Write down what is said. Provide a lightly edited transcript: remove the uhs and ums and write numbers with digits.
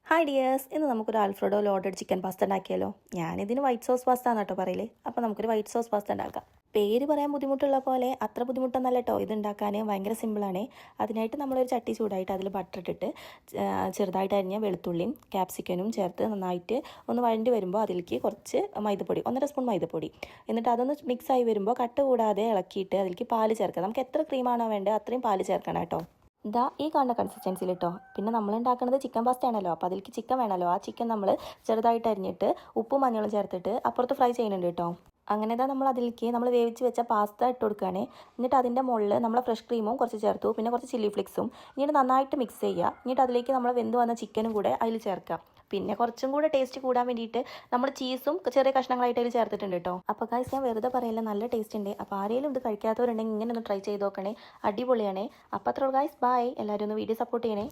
Hi dears, ഇന്ന് നമുക്കൊരു Alfredo loaded chicken pasta ഉണ്ടാക്കിയാലോ. ഞാനിതിന് വൈറ്റ് സോസ് പാസ്ത ആണ് കേട്ടോ പറയലേ. അപ്പോൾ നമുക്കൊരു വൈറ്റ് സോസ് പാസ്ത ഉണ്ടാക്കാം. പേര് പറയാൻ ബുദ്ധിമുട്ടുള്ള പോലെ അത്ര ബുദ്ധിമുട്ടൊന്നല്ല കേട്ടോ. ഇത് ഉണ്ടാക്കാൻ ഭയങ്കര സിമ്പിളാണ്. അതിനായിട്ട് നമ്മളൊരു ചട്ടി ചൂടായിട്ട് അതിൽ ബട്ടർ ഇട്ടിട്ട് ചെറുതായിട്ട് അരിഞ്ഞ വെളുത്തുള്ളിയും ക്യാപ്സിക്കനും ചേർത്ത് നന്നായിട്ട് ഒന്ന് വഴണ്ടി വരുമ്പോൾ അതിലേക്ക് കുറച്ച് മൈദപ്പൊടി, 1.5 സ്പൂൺ മൈദപ്പൊടി, എന്നിട്ട് അതൊന്ന് മിക്സായി വരുമ്പോൾ കട്ട് കൂടാതെ ഇളക്കിയിട്ട് അതിലേക്ക് പാല് ചേർക്കാം. നമുക്ക് എത്ര ക്രീമാണോ വേണ്ടത് അത്രയും പാല് ചേർക്കണം കേട്ടോ. ഇതാ ഈ കാണുന്ന കൺസിസ്റ്റൻസിയിൽ കേട്ടോ. പിന്നെ നമ്മൾ ഉണ്ടാക്കുന്നത് ചിക്കൻ പാസ്ത ആണല്ലോ, അപ്പോൾ അതിലേക്ക് ചിക്കൻ വേണമല്ലോ. ആ ചിക്കൻ നമ്മൾ ചെറുതായിട്ട് അരിഞ്ഞിട്ട് ഉപ്പും മഞ്ഞളും ചേർത്തിട്ട് അപ്പുറത്ത് ഫ്രൈ ചെയ്യുന്നുണ്ട് കേട്ടോ. അങ്ങനെ തന്നെ നമ്മൾ അതിലേക്ക് നമ്മൾ വേവിച്ച് വെച്ച പാസ്ത ഇട്ട് കൊടുക്കുകയാണ്. എന്നിട്ട് അതിൻ്റെ മുകളിൽ നമ്മൾ ഫ്രഷ് ക്രീമും കുറച്ച് ചേർത്തു, പിന്നെ കുറച്ച് ചില്ലി ഫ്ലിക്സും. എന്നിട്ട് നന്നായിട്ട് മിക്സ് ചെയ്യുക. എന്നിട്ട് അതിലേക്ക് നമ്മൾ വെന്ത് വന്ന ചിക്കനും കൂടെ അതിൽ ചേർക്കുക. പിന്നെ കുറച്ചും കൂടെ ടേസ്റ്റ് കൂടാൻ വേണ്ടിയിട്ട് നമ്മൾ ചീസും ചെറിയ കഷ്ണങ്ങളായിട്ട് അതിൽ ചേർത്തിട്ടുണ്ട് കേട്ടോ. അപ്പോൾ ഗൈസ്, ഞാൻ വെറുതെ പറയില്ല, നല്ല ടേസ്റ്റ് ഉണ്ട്. അപ്പോൾ ആരെങ്കിലും ഇത് കഴിക്കാത്തവരുണ്ടെങ്കിൽ ഇങ്ങനെ ഒന്ന് ട്രൈ ചെയ്ത് നോക്കണേ, അടിപൊളിയാണേ. അപ്പോൾ അത്ര ഗൈസ്, ബൈ. എല്ലാവരും ഒന്ന് വീഡിയോ സപ്പോർട്ട് ചെയ്യണേ.